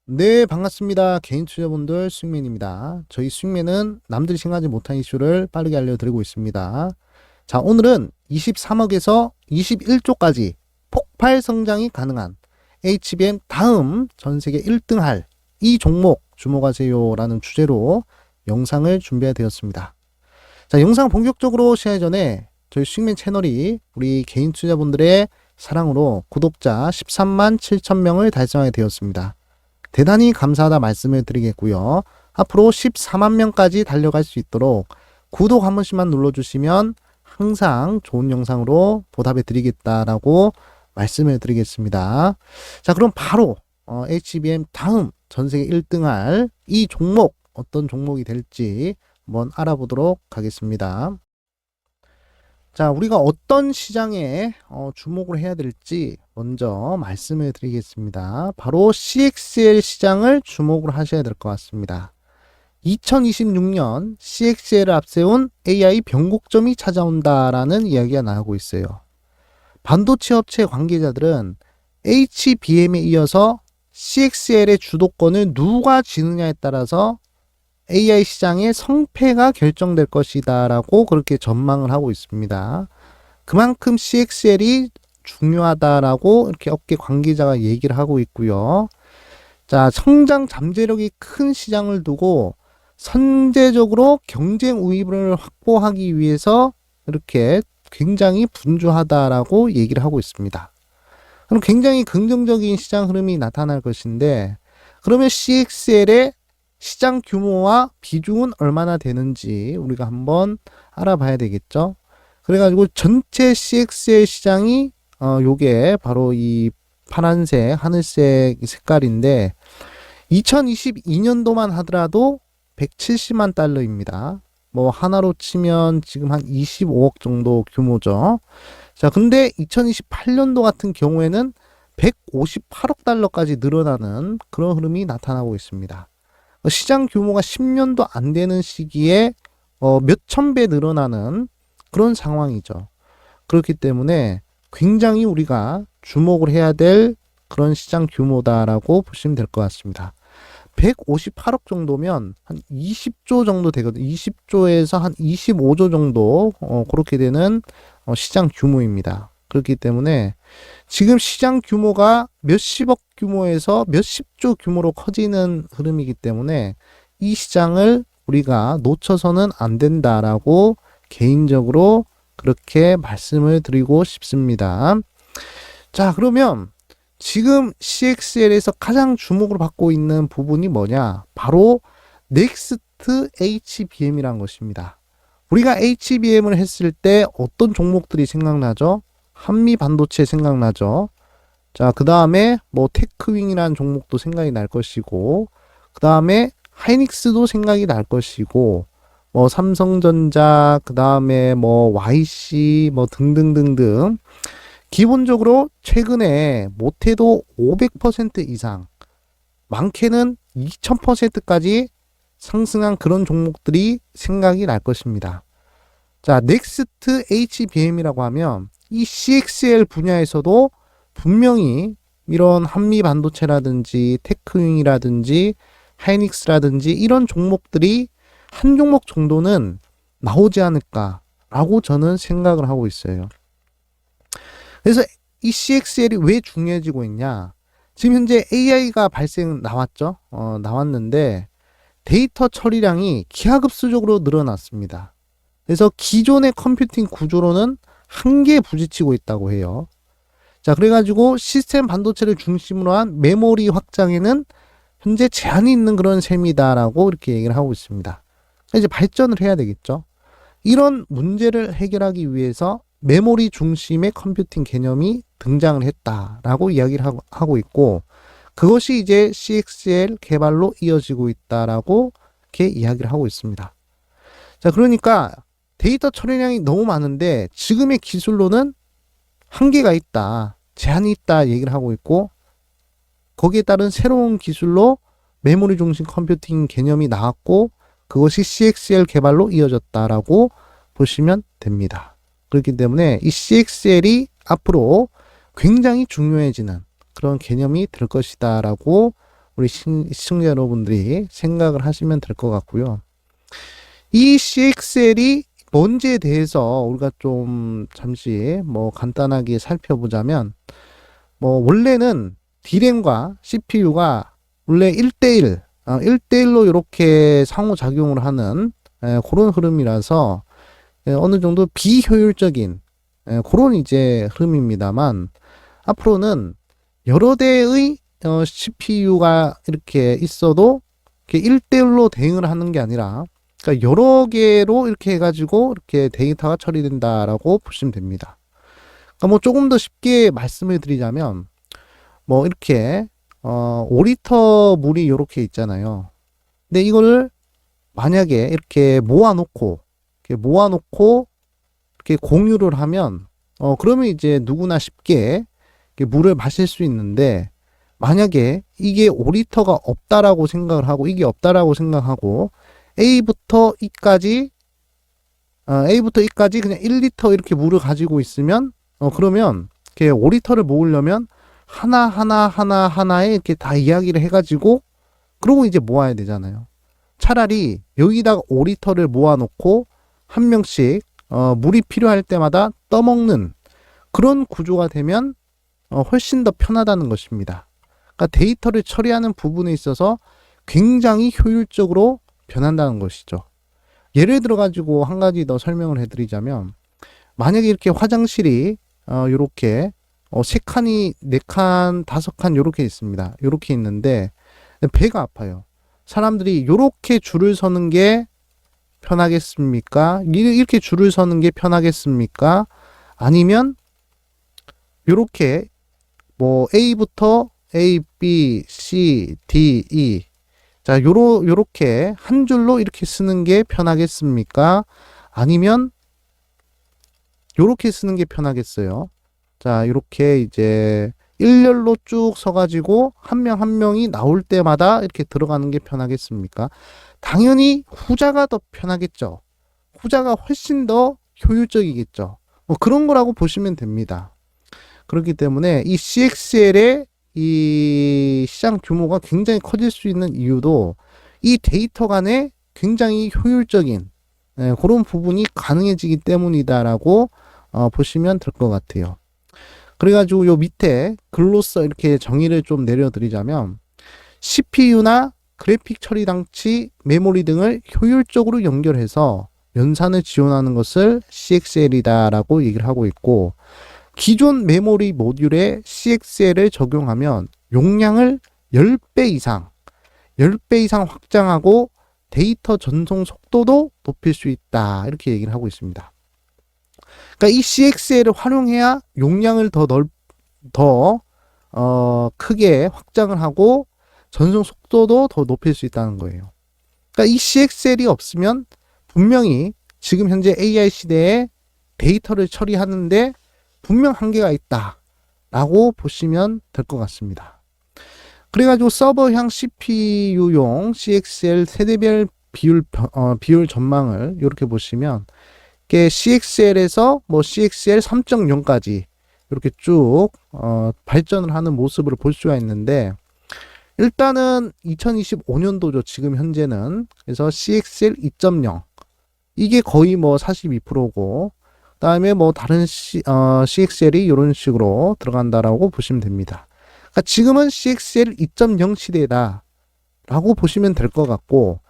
네, 반갑습니다. 개인 투자분들 수익맨입니다. 저희 수익맨은 남들이 생각하지 못한 이슈를 빠르게 알려드리고 있습니다. 자, 오늘은 23억에서 21조까지 폭발 성장이 가능한 HBM 다음 전 세계 1등 할 이 종목 주목하세요라는 주제로 영상을 준비되었습니다. 자, 영상 본격적으로 시작하기 전에 저희 수익맨 채널이 우리 개인 투자분들의 사랑으로 구독자 13만 7천 명을 달성하게 되었습니다. 대단히 감사하다 말씀을 드리겠고요. 앞으로 14만 명까지 달려갈 수 있도록 구독 한 번씩만 눌러주시면 항상 좋은 영상으로 보답해 드리겠다라고 말씀을 드리겠습니다. 자, 그럼 바로 HBM 다음 전세계 1등 할 이 종목 어떤 종목이 될지 한번 알아보도록 하겠습니다. 자, 우리가 어떤 시장에 주목을 해야 될지 먼저 말씀을 드리겠습니다. 바로 CXL 시장을 주목을 하셔야 될 것 같습니다. 2026년 CXL을 앞세운 AI 변곡점이 찾아온다라는 이야기가 나오고 있어요. 반도체 업체 관계자들은 HBM에 이어서 CXL의 주도권을 누가 지느냐에 따라서 AI 시장의 성패가 결정될 것이다 라고 그렇게 전망을 하고 있습니다. 그만큼 CXL이 중요하다라고 이렇게 업계 관계자가 얘기를 하고 있고요. 자, 성장 잠재력이 큰 시장을 두고 선제적으로 경쟁 우위를 확보하기 위해서 이렇게 굉장히 분주하다라고 얘기를 하고 있습니다. 그럼 굉장히 긍정적인 시장 흐름이 나타날 것인데, 그러면 CXL의 시장 규모와 비중은 얼마나 되는지 우리가 한번 알아봐야 되겠죠. 그래가지고 전체 CXL 시장이 요게 바로 이 파란색, 하늘색 색깔인데 2022년도만 하더라도 170만 달러입니다. 뭐 하나로 치면 지금 한 25억 정도 규모죠. 자, 근데 2028년도 같은 경우에는 158억 달러까지 늘어나는 그런 흐름이 나타나고 있습니다. 시장 규모가 10년도 안 되는 시기에 몇천 배 늘어나는 그런 상황이죠. 그렇기 때문에 굉장히 우리가 주목을 해야 될 그런 시장 규모다라고 보시면 될 것 같습니다. 158억 정도면 한 20조 정도 되거든요. 20조에서 한 25조 정도 그렇게 되는 시장 규모입니다. 그렇기 때문에 지금 시장 규모가 몇십억 규모에서 몇십조 규모로 커지는 흐름이기 때문에 이 시장을 우리가 놓쳐서는 안 된다라고 개인적으로 그렇게 말씀을 드리고 싶습니다. 자, 그러면 지금 CXL에서 가장 주목을 받고 있는 부분이 뭐냐? 바로 넥스트 HBM이란 것입니다. 우리가 HBM을 했을 때 어떤 종목들이 생각나죠? 한미 반도체 생각나죠. 자, 그 다음에 뭐 테크윙이라는 종목도 생각이 날 것이고, 그 다음에 하이닉스도 생각이 날 것이고, 뭐 삼성전자, 그 다음에 뭐 YC, 뭐 등등등등. 기본적으로 최근에 못해도 500% 이상, 많게는 2000%까지 상승한 그런 종목들이 생각이 날 것입니다. 자, 넥스트 HBM이라고 하면 이 CXL 분야에서도 분명히 이런 한미 반도체라든지 테크윙이라든지 하이닉스라든지 이런 종목들이 한 종목 정도는 나오지 않을까라고 저는 생각을 하고 있어요. 그래서 이 CXL이 왜 중요해지고 있냐? 지금 현재 AI가 나왔죠? 나왔는데 데이터 처리량이 기하급수적으로 늘어났습니다. 그래서 기존의 컴퓨팅 구조로는 한계에 부딪히고 있다고 해요. 자, 그래가지고 시스템 반도체를 중심으로 한 메모리 확장에는 현재 제한이 있는 그런 셈이다라고 이렇게 얘기를 하고 있습니다. 이제 발전을 해야 되겠죠. 이런 문제를 해결하기 위해서 메모리 중심의 컴퓨팅 개념이 등장을 했다라고 이야기를 하고 있고, 그것이 이제 CXL 개발로 이어지고 있다라고 이렇게 이야기를 하고 있습니다. 자, 그러니까 데이터 처리량이 너무 많은데 지금의 기술로는 한계가 있다, 제한이 있다 얘기를 하고 있고, 거기에 따른 새로운 기술로 메모리 중심 컴퓨팅 개념이 나왔고, 그것이 CXL 개발로 이어졌다라고 보시면 됩니다. 그렇기 때문에 이 CXL이 앞으로 굉장히 중요해지는 그런 개념이 될 것이다 라고 우리 시청자 여러분들이 생각을 하시면 될 것 같고요. 이 CXL이 뭔지에 대해서 우리가 좀 잠시 뭐 간단하게 살펴보자면, 뭐 원래는 D램과 CPU가 원래 1대1, 1대1로 이렇게 상호작용을 하는 그런 흐름이라서 어느 정도 비효율적인 그런 이제 흐름입니다만, 앞으로는 여러 대의 CPU가 이렇게 있어도 이렇게 1대1로 대응을 하는 게 아니라, 그러니까 여러 개로 이렇게 해가지고 이렇게 데이터가 처리된다라고 보시면 됩니다. 그러니까 뭐 조금 더 쉽게 말씀을 드리자면, 뭐 이렇게 5리터 물이 이렇게 있잖아요. 근데 이거를 만약에 이렇게 모아놓고 이렇게 공유를 하면 그러면 이제 누구나 쉽게 이렇게 물을 마실 수 있는데, 만약에 이게 5리터가 없다라고 생각을 하고 이게 없다라고 생각하고 A부터 E까지 그냥 1리터 이렇게 물을 가지고 있으면 그러면 이렇게 5리터를 모으려면 하나에 이렇게 다 이야기를 해가지고 그러고 이제 모아야 되잖아요. 차라리 여기다가 5리터를 모아놓고 한 명씩 물이 필요할 때마다 떠먹는 그런 구조가 되면 훨씬 더 편하다는 것입니다. 그러니까 데이터를 처리하는 부분에 있어서 굉장히 효율적으로 변한다는 것이죠. 예를 들어 가지고 한 가지 더 설명을 해드리자면, 만약에 이렇게 화장실이 이렇게 세 칸이 네 칸, 다섯 칸 이렇게 있습니다. 이렇게 있는데 배가 아파요. 사람들이 이렇게 줄을 서는 게 편하겠습니까? 이렇게 줄을 서는 게 편하겠습니까? 아니면 이렇게 뭐 A부터 A, B, C, D, E, 자 요렇게 한 줄로 이렇게 쓰는 게 편하겠습니까? 아니면 요렇게 쓰는 게 편하겠어요? 자, 이렇게 이제 일렬로 쭉 서가지고 한 명 한 명이 나올 때마다 이렇게 들어가는 게 편하겠습니까? 당연히 후자가 더 편하겠죠. 후자가 훨씬 더 효율적이겠죠. 뭐 그런 거라고 보시면 됩니다. 그렇기 때문에 이 CXL의 이 시장 규모가 굉장히 커질 수 있는 이유도 이 데이터 간에 굉장히 효율적인 그런 부분이 가능해지기 때문이다라고 보시면 될 것 같아요. 그래가지고 요 밑에 글로써 이렇게 정의를 좀 내려드리자면, CPU나 그래픽 처리 장치, 메모리 등을 효율적으로 연결해서 연산을 지원하는 것을 CXL이다라고 얘기를 하고 있고, 기존 메모리 모듈에 CXL을 적용하면 용량을 10배 이상 확장하고 데이터 전송 속도도 높일 수 있다. 이렇게 얘기를 하고 있습니다. 그러니까 이 CXL을 활용해야 용량을 더 크게 확장을 하고 전송 속도도 더 높일 수 있다는 거예요. 그러니까 이 CXL이 없으면 분명히 지금 현재 AI 시대에 데이터를 처리하는데 분명 한계가 있다라고 보시면 될 것 같습니다. 그래가지고 서버형 CPU용 CXL 세대별 비율 전망을 이렇게 보시면, CXL에서 뭐 CXL 3.0까지 이렇게 쭉 발전을 하는 모습을 볼 수가 있는데, 일단은 2025년도죠. 지금 현재는. 그래서 CXL 2.0 이게 거의 뭐 42%고, 그다음에 뭐 다른 CXL이 이런 식으로 들어간다라고 보시면 됩니다. 그러니까 지금은 CXL 2.0 시대다라고 보시면 될 것 같고,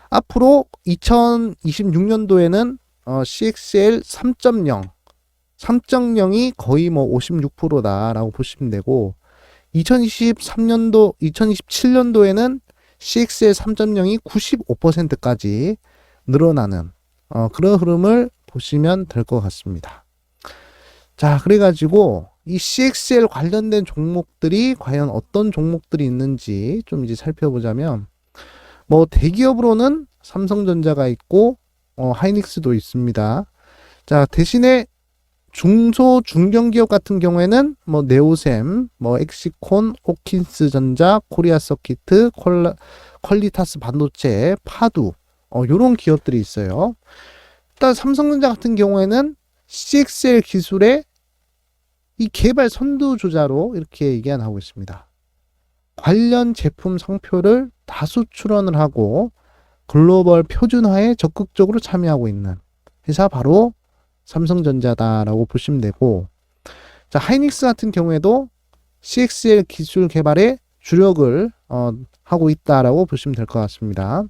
앞으로 2026년도에는 CXL 3.0이 거의 뭐 56%다라고 보시면 되고, 2027년도에는 CXL 3.0이 95%까지 늘어나는 그런 흐름을 보시면 될 것 같습니다. 자, 그래가지고 이 CXL 관련된 종목들이 과연 어떤 종목들이 있는지 좀 이제 살펴보자면, 뭐 대기업으로는 삼성전자가 있고 하이닉스도 있습니다. 자, 대신에 중소 중견기업 같은 경우에는 뭐 네오셈, 뭐 엑시콘, 호킨스전자, 코리아서키트, 퀄리타스 반도체, 파두 요런 기업들이 있어요. 일단 삼성전자 같은 경우에는 CXL 기술의 이 개발 선두주자로 이렇게 얘기하고 있습니다. 관련 제품 상표를 다수 출원을 하고 글로벌 표준화에 적극적으로 참여하고 있는 회사 바로 삼성전자다라고 보시면 되고, 자, 하이닉스 같은 경우에도 CXL 기술 개발에 주력을 하고 있다라고 보시면 될 것 같습니다.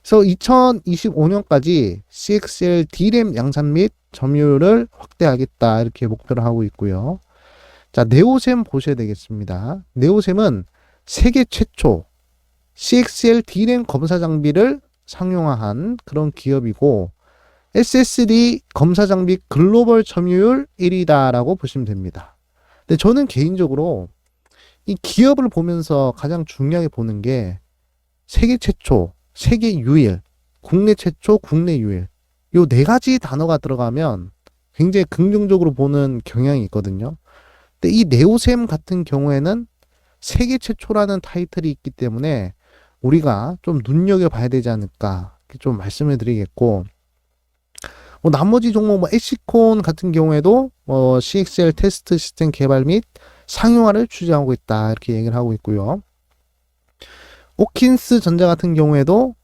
그래서 2025년까지 CXL D램 양산 및 점유율을 확대하겠다 이렇게 목표를 하고 있고요. 자, 네오셈 보셔야 되겠습니다. 네오셈은 세계 최초 CXL D램 검사 장비를 상용화한 그런 기업이고, SSD 검사 장비 글로벌 점유율 1위다라고 보시면 됩니다. 근데 저는 개인적으로 이 기업을 보면서 가장 중요하게 보는 게 세계 최초, 세계 유일, 국내 최초, 국내 유일. 요 네 가지 단어가 들어가면 굉장히 긍정적으로 보는 경향이 있거든요. 근데 이 네오셈 같은 경우에는 세계 최초라는 타이틀이 있기 때문에 우리가 좀 눈여겨봐야 되지 않을까 좀 말씀을 드리겠고, 나머지 종목 에시콘 같은 경우에도 CXL 테스트 시스템 개발 및 상용화를 추진하고 있다 이렇게 얘기를 하고 있고요. 오킨스 전자 같은 경우에도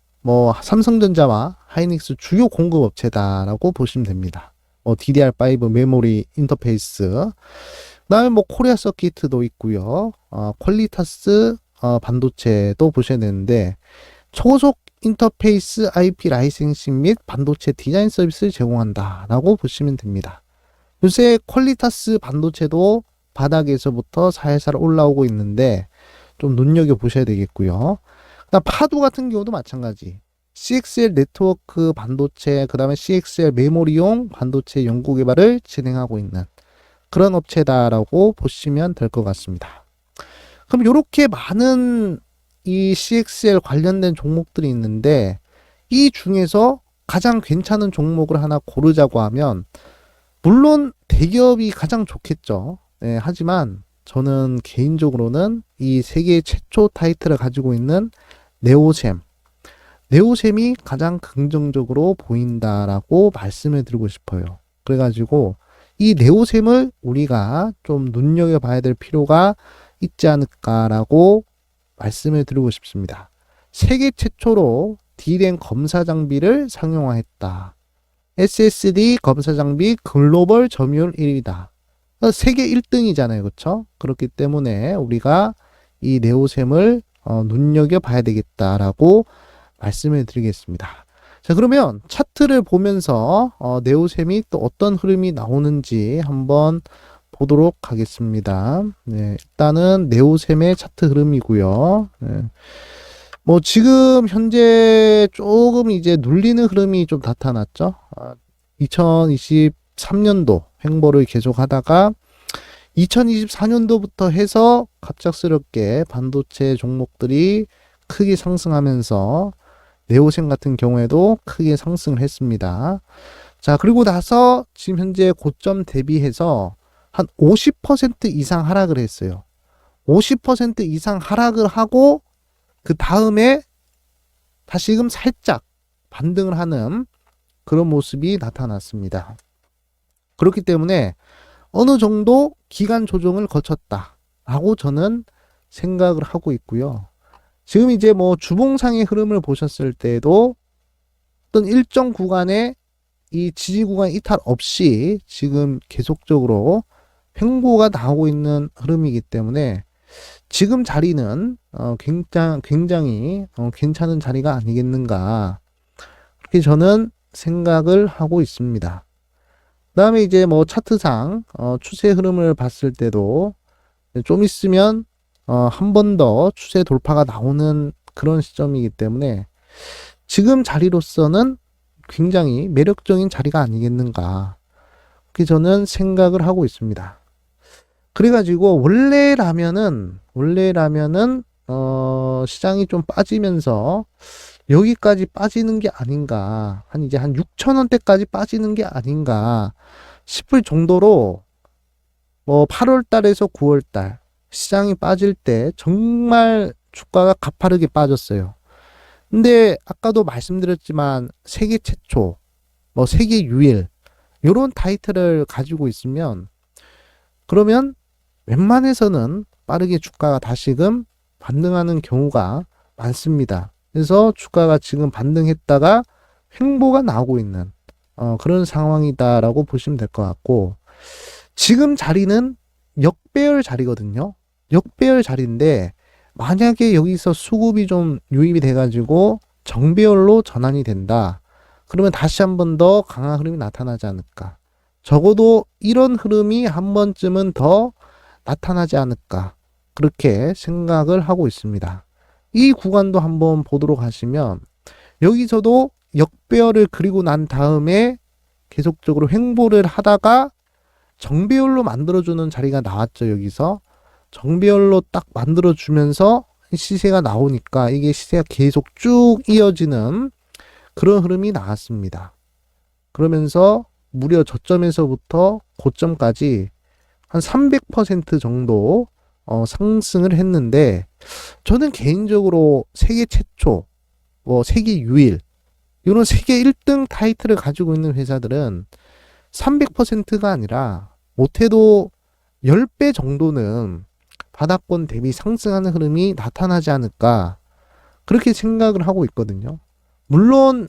삼성전자와 하이닉스 주요 공급 업체다라고 보시면 됩니다. DDR5 메모리 인터페이스, 그다음에 코리아 서키트도 있고요. 퀄리타스 반도체도 보셔야 되는데, 초고속 인터페이스 IP 라이센싱 및 반도체 디자인 서비스를 제공한다라고 보시면 됩니다. 요새 퀄리타스 반도체도 바닥에서부터 살살 올라오고 있는데 좀 눈여겨보셔야 되겠고요. 그다음 파두 같은 경우도 마찬가지. CXL 네트워크 반도체, 그 다음에 CXL 메모리용 반도체 연구 개발을 진행하고 있는 그런 업체다라고 보시면 될 것 같습니다. 그럼 이렇게 많은 이 CXL 관련된 종목들이 있는데, 이 중에서 가장 괜찮은 종목을 하나 고르자고 하면 물론 대기업이 가장 좋겠죠. 네, 하지만 저는 개인적으로는 이 세계 최초 타이틀을 가지고 있는 네오셈이 가장 긍정적으로 보인다라고 말씀을 드리고 싶어요. 그래가지고 이 네오셈을 우리가 좀 눈여겨봐야 될 필요가 있지 않을까라고 말씀을 드리고 싶습니다. 세계 최초로 D램 검사 장비를 상용화했다. SSD 검사 장비 글로벌 점유율 1위다. 세계 1등이잖아요. 그렇죠? 그렇기 때문에 우리가 이 네오셈을 눈여겨봐야 되겠다라고 말씀을 드리겠습니다. 자, 그러면 차트를 보면서 네오셈이 또 어떤 흐름이 나오는지 한번 보도록 하겠습니다. 네, 일단은 네오셈의 차트 흐름이고요. 네. 지금 현재 조금 이제 눌리는 흐름이 좀 나타났죠. 2023년도 횡보를 계속하다가 2024년도부터 해서 갑작스럽게 반도체 종목들이 크게 상승하면서 네오셈 같은 경우에도 크게 상승을 했습니다. 자, 그리고 나서 지금 현재 고점 대비해서 한 50% 이상 하락을 했어요. 50% 이상 하락을 하고 그 다음에 다시금 살짝 반등을 하는 그런 모습이 나타났습니다. 그렇기 때문에 어느 정도 기간 조정을 거쳤다라고 저는 생각을 하고 있고요. 지금 이제 주봉상의 흐름을 보셨을 때도 어떤 일정 구간에 이 지지 구간 이탈 없이 지금 계속적으로 횡보가 나오고 있는 흐름이기 때문에 지금 자리는 굉장히 괜찮은 자리가 아니겠는가, 그렇게 저는 생각을 하고 있습니다. 그 다음에 이제 차트상 추세 흐름을 봤을 때도 좀 있으면 한 번 더 추세 돌파가 나오는 그런 시점이기 때문에 지금 자리로서는 굉장히 매력적인 자리가 아니겠는가, 그렇게 저는 생각을 하고 있습니다. 그래가지고 원래라면은 시장이 좀 빠지면서 여기까지 빠지는 게 아닌가, 이제 한 6,000원대까지 빠지는 게 아닌가 싶을 정도로 8월 달에서 9월 달 시장이 빠질 때 정말 주가가 가파르게 빠졌어요. 근데 아까도 말씀드렸지만 세계 최초, 세계 유일 이런 타이틀을 가지고 있으면 그러면 웬만해서는 빠르게 주가가 다시금 반등하는 경우가 많습니다. 그래서 주가가 지금 반등했다가 횡보가 나오고 있는 그런 상황이다라고 보시면 될 것 같고, 지금 자리는 역배열 자리거든요. 역배열 자리인데 만약에 여기서 수급이 좀 유입이 돼가지고 정배열로 전환이 된다. 그러면 다시 한 번 더 강한 흐름이 나타나지 않을까. 적어도 이런 흐름이 한 번쯤은 더 나타나지 않을까. 그렇게 생각을 하고 있습니다. 이 구간도 한번 보도록 하시면 여기서도 역배열을 그리고 난 다음에 계속적으로 횡보를 하다가 정배열로 만들어주는 자리가 나왔죠. 여기서 정배열로 딱 만들어주면서 시세가 나오니까 이게 시세가 계속 쭉 이어지는 그런 흐름이 나왔습니다. 그러면서 무려 저점에서부터 고점까지 한 300% 정도 상승을 했는데, 저는 개인적으로 세계 최초, 세계 유일, 이런 세계 1등 타이틀을 가지고 있는 회사들은 300%가 아니라 못해도 10배 정도는 바닥권 대비 상승하는 흐름이 나타나지 않을까, 그렇게 생각을 하고 있거든요. 물론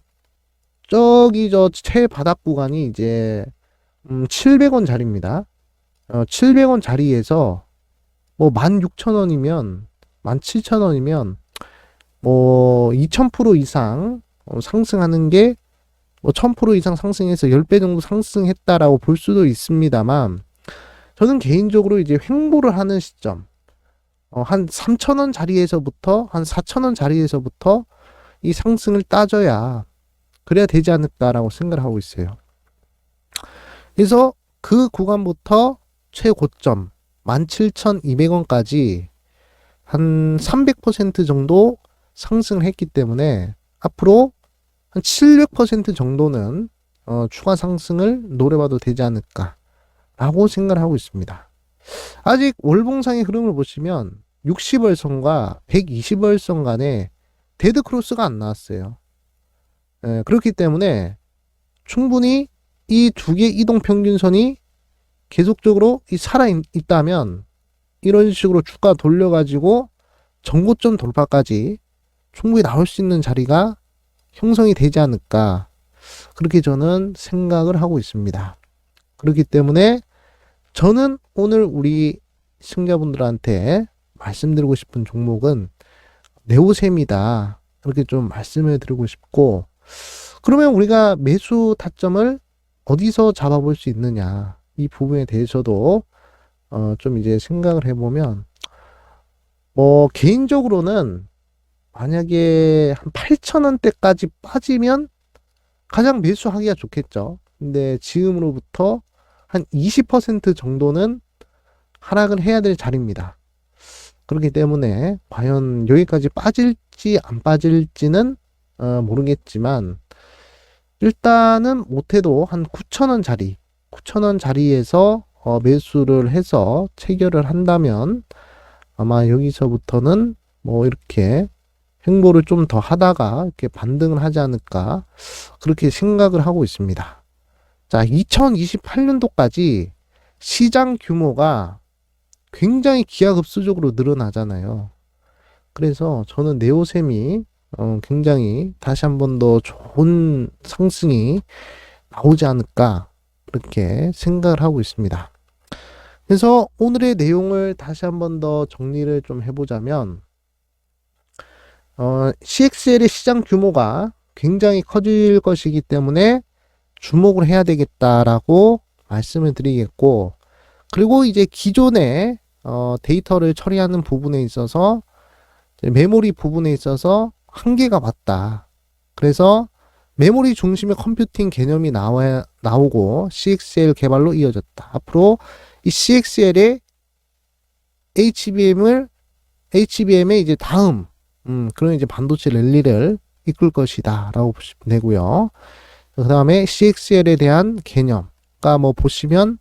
저기 저 최바닥 구간이 이제 700원 자리입니다. 700원 자리에서 뭐 16,000원이면 17,000원이면 뭐 2000% 이상 상승하는 게 뭐 1000% 이상 상승해서 10배 정도 상승했다라고 볼 수도 있습니다만, 저는 개인적으로 이제 횡보를 하는 시점, 한 3,000원 자리에서부터 한 4,000원 자리에서부터 이 상승을 따져야 그래야 되지 않을까라고 생각을 하고 있어요. 그래서 그 구간부터 최고점 17,200원까지 한 300% 정도 상승을 했기 때문에 앞으로 한 700% 정도는 추가 상승을 노려봐도 되지 않을까라고 생각을 하고 있습니다. 아직 월봉상의 흐름을 보시면 60월선과 120월선 간에 데드 크로스가 안 나왔어요. 그렇기 때문에 충분히 이 두 개 이동 평균선이 계속적으로 살아 있다면 이런 식으로 주가 돌려가지고 전고점 돌파까지 충분히 나올 수 있는 자리가 형성이 되지 않을까, 그렇게 저는 생각을 하고 있습니다. 그렇기 때문에 저는 오늘 우리 시청자분들한테 말씀드리고 싶은 종목은 네오셈이다, 그렇게 좀 말씀을 드리고 싶고, 그러면 우리가 매수 타점을 어디서 잡아볼 수 있느냐, 이 부분에 대해서도 좀 이제 생각을 해보면, 개인적으로는 만약에 한 8,000원대까지 빠지면 가장 매수하기가 좋겠죠. 근데 지금으로부터 한 20% 정도는 하락을 해야 될 자리입니다. 그렇기 때문에 과연 여기까지 빠질지 안 빠질지는 모르겠지만, 일단은 못해도 한 9,000원 자리에서 매수를 해서 체결을 한다면 아마 여기서부터는 뭐 이렇게 횡보를 좀 더 하다가 이렇게 반등을 하지 않을까, 그렇게 생각을 하고 있습니다. 자, 2028년도까지 시장 규모가 굉장히 기하급수적으로 늘어나잖아요. 그래서 저는 네오셈이 굉장히 다시 한 번 더 좋은 상승이 나오지 않을까, 그렇게 생각을 하고 있습니다. 그래서 오늘의 내용을 다시 한 번 더 정리를 좀 해보자면, CXL의 시장 규모가 굉장히 커질 것이기 때문에 주목을 해야 되겠다라고 말씀을 드리겠고, 그리고 이제 기존의 데이터를 처리하는 부분에 있어서 메모리 부분에 있어서 한계가 왔다. 그래서 메모리 중심의 컴퓨팅 개념이 나오고 CXL 개발로 이어졌다. 앞으로 이 CXL의 HBM의 이제 다음 그런 이제 반도체 랠리를 이끌 것이다 라고 보시면 되고요. 그 다음에 CXL에 대한 개념, 그러니까 뭐 보시면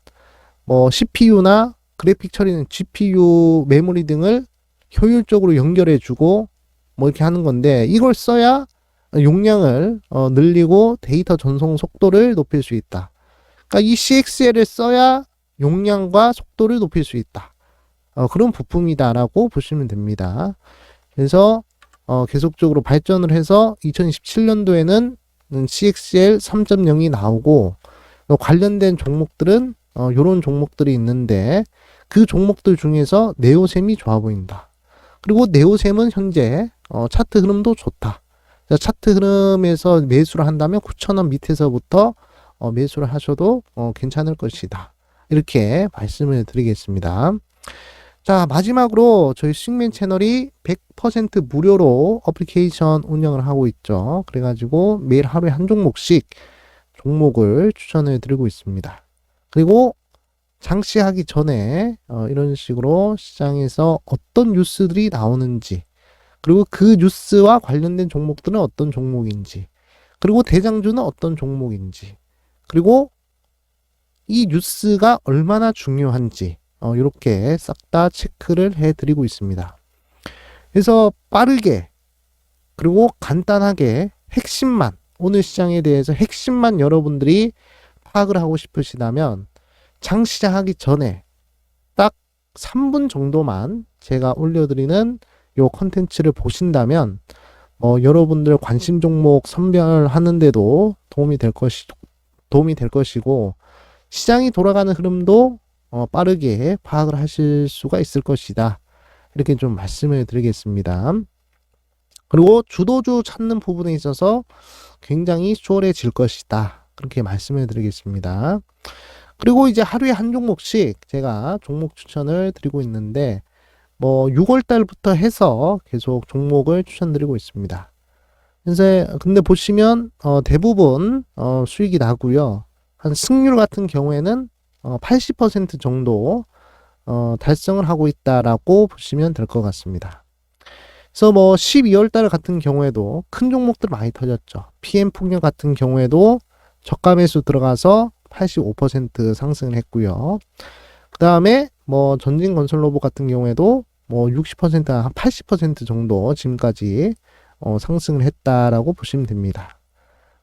뭐 CPU나 그래픽 처리는 GPU 메모리 등을 효율적으로 연결해주고 뭐 이렇게 하는 건데, 이걸 써야 용량을 늘리고 데이터 전송 속도를 높일 수 있다. 그러니까 이 CXL을 써야 용량과 속도를 높일 수 있다. 그런 부품이다라고 보시면 됩니다. 그래서 계속적으로 발전을 해서 2027년도에는 CXL 3.0이 나오고 관련된 종목들은 요런 종목들이 있는데 그 종목들 중에서 네오셈이 좋아 보인다. 그리고 네오셈은 현재 차트 흐름도 좋다. 차트 흐름에서 매수를 한다면 9,000원 밑에서부터 매수를 하셔도 괜찮을 것이다. 이렇게 말씀을 드리겠습니다. 자, 마지막으로 저희 수익맨 채널이 100% 무료로 어플리케이션 운영을 하고 있죠. 그래가지고 매일 하루에 한 종목씩 종목을 추천을 드리고 있습니다. 그리고 장시하기 전에 이런 식으로 시장에서 어떤 뉴스들이 나오는지, 그리고 그 뉴스와 관련된 종목들은 어떤 종목인지, 그리고 대장주는 어떤 종목인지, 그리고 이 뉴스가 얼마나 중요한지 이렇게 싹 다 체크를 해드리고 있습니다. 그래서 빠르게 그리고 간단하게 핵심만, 오늘 시장에 대해서 핵심만 여러분들이 파악을 하고 싶으시다면 장시장하기 전에 딱 3분 정도만 제가 올려드리는 요 컨텐츠를 보신다면 여러분들 관심 종목 선별하는데도 도움이 될 것이고 시장이 돌아가는 흐름도 빠르게 파악을 하실 수가 있을 것이다. 이렇게 좀 말씀을 드리겠습니다. 그리고 주도주 찾는 부분에 있어서 굉장히 수월해질 것이다. 그렇게 말씀을 드리겠습니다. 그리고 이제 하루에 한 종목씩 제가 종목 추천을 드리고 있는데 6월 달부터 해서 계속 종목을 추천드리고 있습니다. 근데 보시면 대부분 수익이 나고요. 한 승률 같은 경우에는 80% 정도 달성을 하고 있다라고 보시면 될 것 같습니다. 그래서 12월 달 같은 경우에도 큰 종목들 많이 터졌죠. PM 풍력 같은 경우에도 저가 매수 들어가서 85% 상승을 했고요. 그 다음에 전진건설로봇 같은 경우에도 60%, 한 80% 정도 지금까지 상승을 했다라고 보시면 됩니다.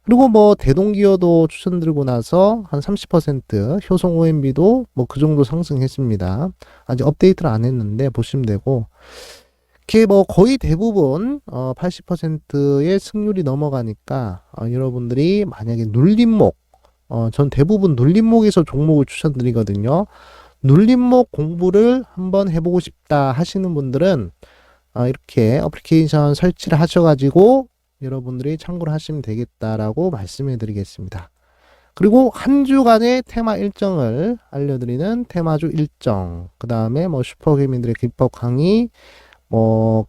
그리고 대동기어도 추천드리고 나서 한 30%, 효성 OMB도 그 정도 상승했습니다. 아직 업데이트를 안 했는데 보시면 되고, 이렇게 거의 대부분 80%의 승률이 넘어가니까 여러분들이 만약에 눌림목, 전 대부분 눌림목에서 종목을 추천드리거든요. 눌림목 공부를 한번 해보고 싶다 하시는 분들은 이렇게 어플리케이션 설치를 하셔가지고 여러분들이 참고를 하시면 되겠다라고 말씀해 드리겠습니다. 그리고 한 주간의 테마 일정을 알려드리는 테마주 일정, 그 다음에 슈퍼개미들의 기법 강의,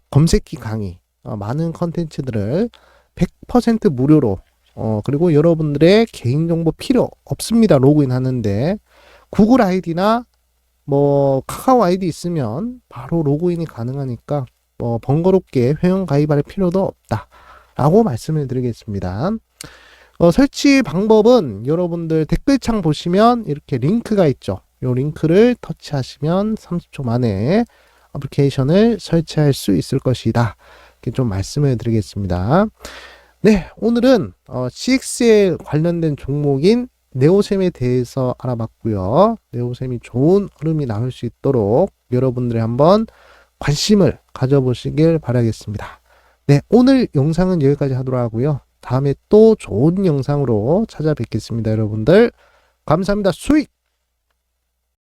검색기 강의, 많은 컨텐츠들을 100% 무료로 그리고 여러분들의 개인정보 필요 없습니다. 로그인 하는데 구글 아이디나 카카오 아이디 있으면 바로 로그인이 가능하니까 번거롭게 회원 가입할 필요도 없다 라고 말씀을 드리겠습니다. 설치 방법은 여러분들 댓글창 보시면 이렇게 링크가 있죠. 이 링크를 터치하시면 30초 만에 어플리케이션을 설치할 수 있을 것이다. 이렇게 좀 말씀을 드리겠습니다. 네, 오늘은 CXL 관련된 종목인 네오셈에 대해서 알아봤고요. 네오셈이 좋은 흐름이 나올 수 있도록 여러분들이 한번 관심을 가져보시길 바라겠습니다. 네, 오늘 영상은 여기까지 하도록 하고요. 다음에 또 좋은 영상으로 찾아뵙겠습니다. 여러분들 감사합니다. 수익!